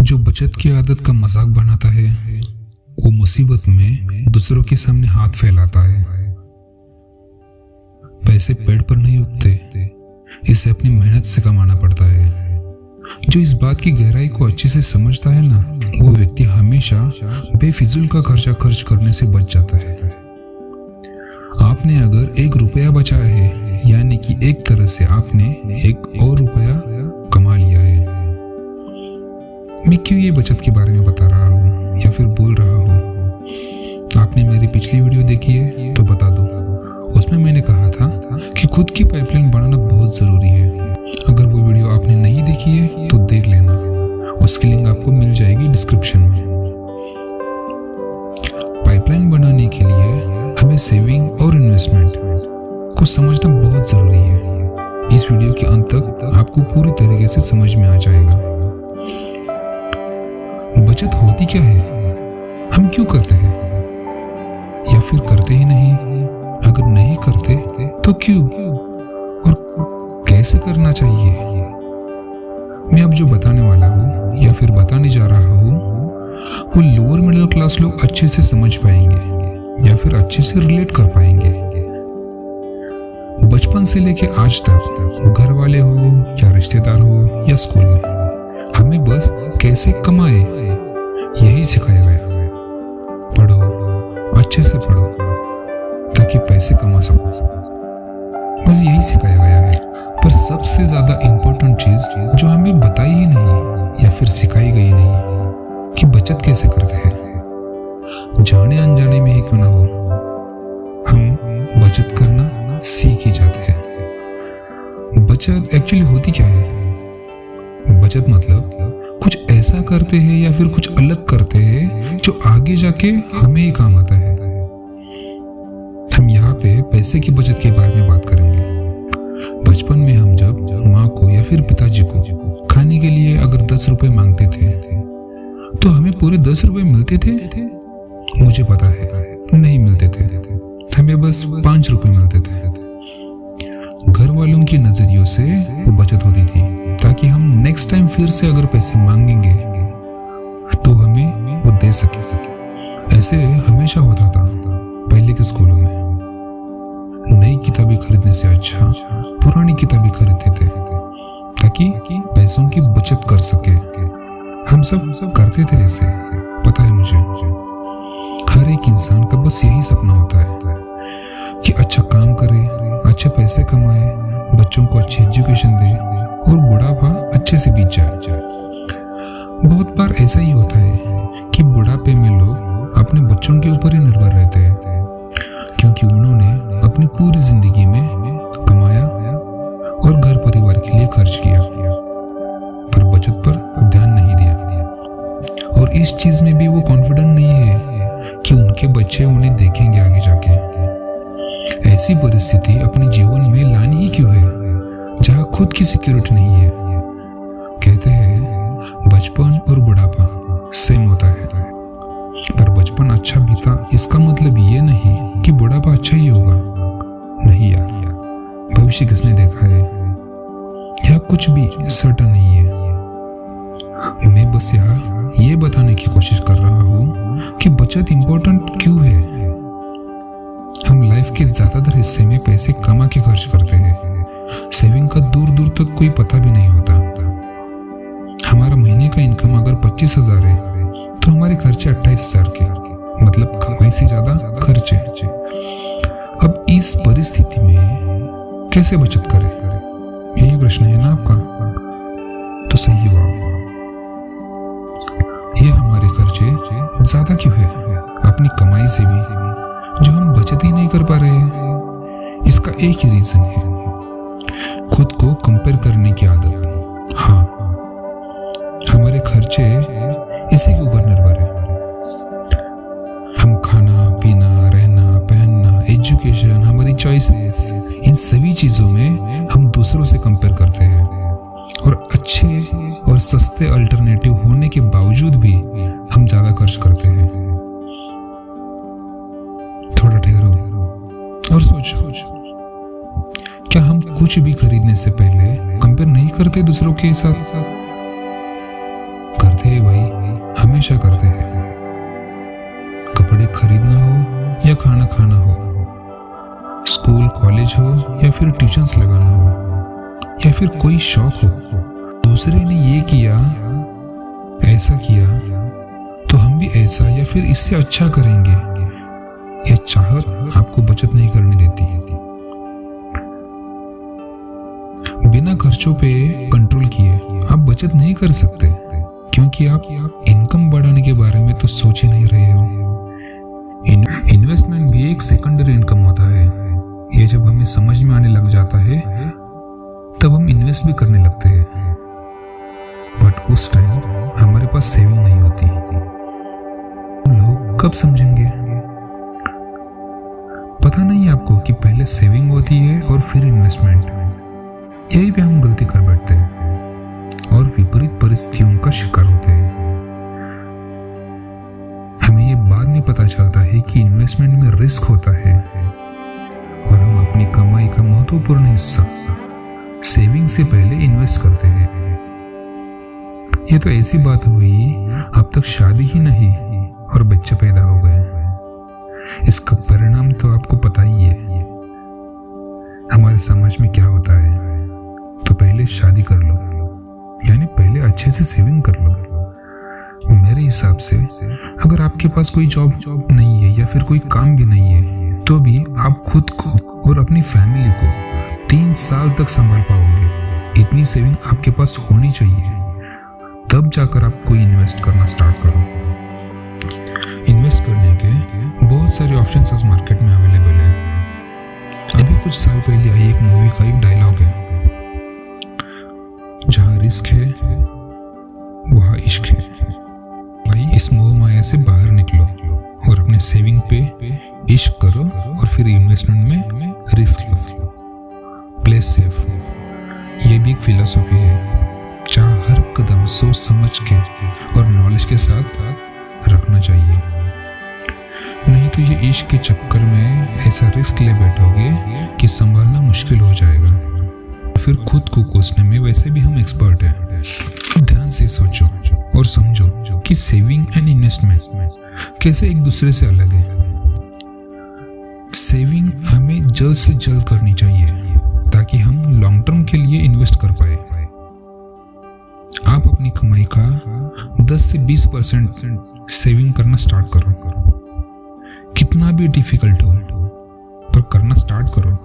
जो बचत की आदत का मजाक बनाता है वो मुसीबत में दूसरों के सामने हाथ फैलाता है। पैसे पेड़ पर नहीं उगते, इसे अपनी मेहनत से कमाना पड़ता है। जो इस बात की गहराई को अच्छे से समझता है ना, वो व्यक्ति हमेशा बेफिजूल का खर्चा खर्च करने से बच जाता है। आपने अगर 1 रुपया बचाया है, यानी कि एक तरह से आपने 1 और रुपया कमा लिया है। मैं क्यों ये बचत के बारे में बता रहा हूँ या फिर बोल रहा हूँ? आपने मेरी पिछली वीडियो देखी है तो बता दूं, उसमें मैंने कहा था कि खुद की पाइपलाइन बनाना बहुत जरूरी है। अगर वो वीडियो आपने नहीं देखी है तो देख लेना, उसकी लिंक आपको मिल जाएगी डिस्क्रिप्शन में। पाइपलाइन बनाने के लिए हमें सेविंग और इन्वेस्टमेंट को समझना बहुत जरूरी है। इस वीडियो के अंत तक आपको पूरी तरीके से समझ में आ जाएगा। बचत होती क्या है, हम क्यों करते हैं, या फिर करते ही नहीं? अगर नहीं करते तो क्यों और कैसे करना चाहिए? मैं अब जो बताने वाला हूँ या फिर बताने जा रहा हूँ वो लोअर मिडिल क्लास लोग अच्छे से समझ पाएंगे या फिर अच्छे से रिलेट कर पाएंगे। बचपन से लेके आज तक घर वाले हो या रिश्तेदार हो या स्कूल में हमें बस कैसे कमाए यही सिखाया गया। पढ़ो, अच्छे से पढ़ो ताकि पैसे कमा सको, बस यही सिखाया गया है। पर सबसे ज्यादा इम्पोर्टेंट चीज जो हमें बताई ही नहीं या फिर सिखाई गई नहीं कि बचत कैसे करते हैं। जाने अनजाने में ही क्यों ना हो, हम बचत करना सीख ही जाते हैं। बचत एक्चुअली होती क्या है? बचत मतलब कुछ ऐसा करते हैं या फिर कुछ अलग करते हैं जो आगे जाके हमें ही काम आता है। हम यहाँ पे पैसे की बचत के बारे में बात करेंगे। बचपन में हम जब माँ को या फिर पिताजी को खाने के लिए अगर 10 रुपए मांगते थे तो हमें पूरे 10 रुपए मिलते थे? मुझे पता है नहीं मिलते थे, हमें बस 5 रुपए मिलते थे। घर वालों की नजरियों से वो बचत होती थी ताकि हम नेक्स्ट टाइम फिर से अगर पैसे मांगेंगे तो हमें वो दे सके। ऐसे हमेशा होता था पहले के स्कूलों में। नई किताबें खरीदने से अच्छा पुरानी किताबें खरीदते थे ताकि पैसों की बचत कर सके। हम सब करते थे ऐसे, पता है मुझे। हर एक इंसान का बस यही सपना होता है कि अच्छा काम करे, अच्छे पैसे कमाए, बच्चों को अच्छी एजुकेशन दे और बुढ़ापा अच्छे से बीत जाए। बहुत बार ऐसा ही होता है कि बुढ़ापे में लोग अपने बच्चों के ऊपर ही निर्भर रहते हैं क्योंकि उन्होंने अपनी पूरी जिंदगी में कमाया और घर परिवार के लिए खर्च किया, पर बचत पर ध्यान नहीं दिया। और इस चीज में भी वो कॉन्फिडेंट नहीं है कि उनके बच्चे उन्हें देखेंगे आगे जाके। ऐसी परिस्थिति अपने जीवन में लानी ही क्यों है जहाँ खुद की सिक्योरिटी नहीं है? कहते हैं बचपन और बुढ़ापा सेम होता है, पर बचपन अच्छा बीता इसका मतलब ये नहीं कि बुढ़ापा अच्छा ही होगा। नहीं यार, भविष्य किसने देखा है? यह कुछ भी सर्टन नहीं है। मैं बस यहाँ ये बताने की कोशिश कर रहा हूँ कि बचत इंपॉर्टेंट क्यों है। हम लाइफ के ज्यादातर हिस्से में पैसे कमा के खर्च करते हैं। सेविंग का दूर दूर तक कोई पता भी नहीं होता। हमारा महीने का इनकम अगर 25,000 है तो हमारे खर्चे 28,000 के, मतलब कमाई से ज्यादा खर्चे। अब इस परिस्थिति में कैसे बचत करें, यही प्रश्न है ना आपका? तो सही जवाब, ये हमारे खर्चे ज्यादा क्यों है अपनी कमाई से भी, जो हम बचत ही नहीं कर पा रहे हैं? इसका एक ही रीजन है, खुद को कंपेयर करने की आदत। हाँ, हमारे खर्चे इसी के ऊपर निर्भर है। हम खाना पीना, रहना पहनना, एजुकेशन, हमारी चॉइसेस, इन सभी चीजों में हम दूसरों से कंपेयर करते हैं और अच्छे और सस्ते अल्टरनेटिव होने के बावजूद भी हम ज्यादा खर्च करते हैं। थोड़ा ठहरो और सोचो, क्या हम कुछ भी खरीदने से पहले कंपेयर नहीं करते दूसरों के साथ? करते हैं भाई। हमेशा करते हैं। कपड़े खरीदना हो या खाना खाना हो, स्कूल कॉलेज हो या फिर ट्यूशन्स लगाना हो या फिर कोई शौक हो, दूसरे ने ये किया, ऐसा किया, तो हम भी ऐसा या फिर इससे अच्छा करेंगे। यह चाहत आपको बचत नहीं करने देती। बिना खर्चों पे कंट्रोल किए आप बचत नहीं कर सकते, क्योंकि आप इनकम बढ़ाने के बारे में तो सोच ही नहीं रहे हो। इन्वेस्टमेंट भी एक सेकेंडरी इनकम होता है। ये जब हमें समझ में आने लग जाता है तब हम इन्वेस्ट भी करने लगते हैं, बट उस टाइम हमारे पास सेविंग नहीं होती। लोग कब समझेंगे? पता नहीं आपको कि पहले सेविंग होती है और फिर इन्वेस्टमेंट। यही पे हम गलती कर बैठते हैं और विपरीत परिस्थितियों का शिकार होते हैं। हमें ये बात नहीं पता चलता है कि इन्वेस्टमेंट में रिस्क होता है और हम अपनी कमाई का महत्वपूर्ण हिस्सा सेविंग से पहले इन्वेस्ट करते हैं। ये तो ऐसी बात हुई, अब तक शादी ही नहीं और बच्चे पैदा हो गए। इसका परिणाम तो आपको पता ही है। हमारे समाज में क्या होता है, तो पहले शादी कर लो, यानी पहले अच्छे से सेविंग कर लो। मेरे हिसाब से अगर आपके पास कोई जॉब नहीं है या फिर कोई काम भी नहीं है, तो भी आप खुद को और अपनी फैमिली को 3 साल तक संभाल पाओगे। इतनी सेविंग आपके पास होनी चाहिए, तब जाकर आप कोई इन्वेस्ट करना स्टार्ट करो। इन्वेस्ट करने के बहुत सारे ऑप्शंस आज मार्केट में अवेलेबल है। अभी कुछ साल पहले आई एक मूवी का एक डायलॉग है, जहां रिस्क है वहां इश्क है। भाई, इस मोह माया से बाहर निकलो और अपने सेविंग पे इश्क करो और फिर इन्वेस्टमेंट में रिस्क लो। प्ले सेफ, ये भी एक फिलॉसफी है, जहाँ हर कदम सोच समझ के और नॉलेज के साथ रखना चाहिए। नहीं तो ये इश्क के चक्कर में ऐसा रिस्क ले बैठोगे कि संभालना मुश्किल हो जाएगा। फिर खुद को कोसने में वैसे भी हम एक्सपर्ट हैं। ध्यान से सोचो और समझो कि सेविंग एंड इन्वेस्टमेंट कैसे एक दूसरे से अलग है। सेविंग हमें जल्द से जल्द करनी चाहिए ताकि हम लॉन्ग टर्म के लिए इन्वेस्ट कर पाए। आप अपनी कमाई का 10 से 20% सेविंग करना स्टार्ट करो। कितना भी डिफिकल्ट हो, पर करना स्टार्ट करो,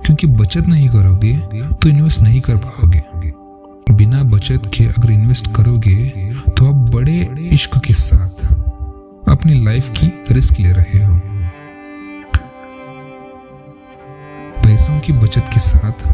क्योंकि बचत नहीं करोगे तो इन्वेस्ट नहीं कर पाओगे। बिना बचत के अगर इन्वेस्ट करोगे तो आप बड़े इश्क के साथ अपनी लाइफ की रिस्क ले रहे हो। पैसों की बचत के साथ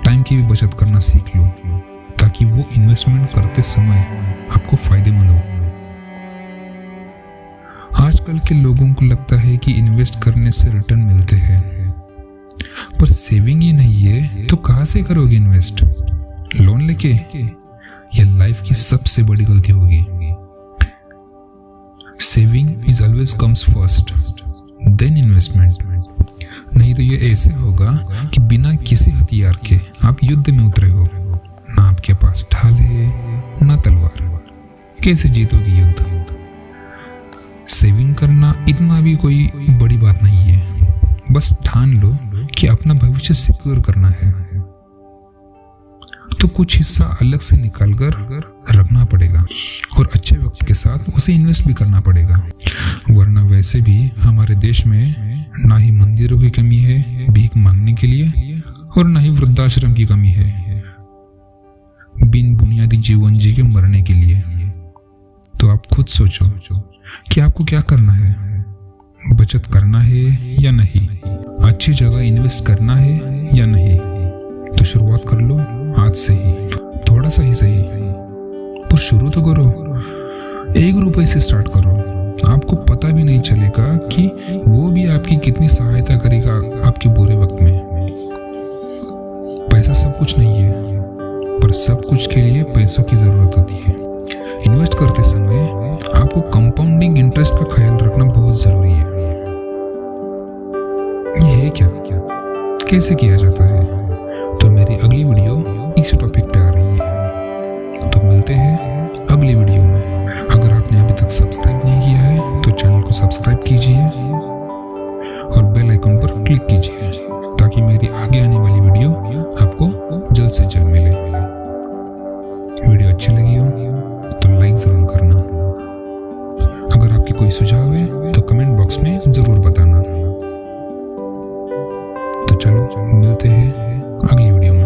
टाइम की भी बचत करना सीख लो, ताकि वो इन्वेस्टमेंट करते समय आपको फायदेमंद हो। आजकल के लोगों को लगता है कि इन्वेस्ट करने से रिटर्न मिलते हैं, पर सेविंग ही नहीं है तो कहां से करोगे इन्वेस्ट? लोन लेके? यह लाइफ की सबसे बड़ी गलती होगी। Saving is always comes first, then investment. नहीं तो ये ऐसे होगा कि बिना किसी हथियार के आप युद्ध में उतरे हो, ना आपके पास ढाल है ना तलवार। कैसे जीतोगे युद्ध? सेविंग करना इतना भी कोई बड़ी बात नहीं है, बस ठान लो कि अपना भविष्य सिक्योर करना है, तो कुछ हिस्सा अलग से निकाल कर रखना पड़ेगा और अच्छे वक्त के साथ उसे इन्वेस्ट भी करना पड़ेगा। वरना वैसे भी हमारे देश में ना ही मंदिरों की कमी है भीख मांगने के लिए, और ना ही वृद्धाश्रम की कमी है बिन बुनियादी जीवन जी के मरने के लिए। तो आप खुद सोचो कि आपको क्या करना है, बचत करना है या नहीं, अच्छी जगह इन्वेस्ट करना है या नहीं। तो शुरुआत कर लो आज से ही, थोड़ा सा ही सही, पर शुरू तो करो। 1 रुपए से स्टार्ट करो, आपको पता भी नहीं चलेगा कि वो भी आपकी कितनी सहायता करेगा आपके बुरे वक्त में। पैसा सब कुछ नहीं है, पर सब कुछ के लिए पैसों की जरूरत होती है। इन्वेस्ट करते समय आपको कंपाउंडिंग इंटरेस्ट का ख्याल रखना बहुत जरूरी है। ये है क्या, कैसे किया जाता है? तो मेरी अगली वीडियो इसी टॉपिक पे आ रही है, तो मिलते हैं अगली वीडियो में। अगर आपने कोई सुझाव है तो कमेंट बॉक्स में जरूर बताना। तो चलो मिलते हैं अगली वीडियो में।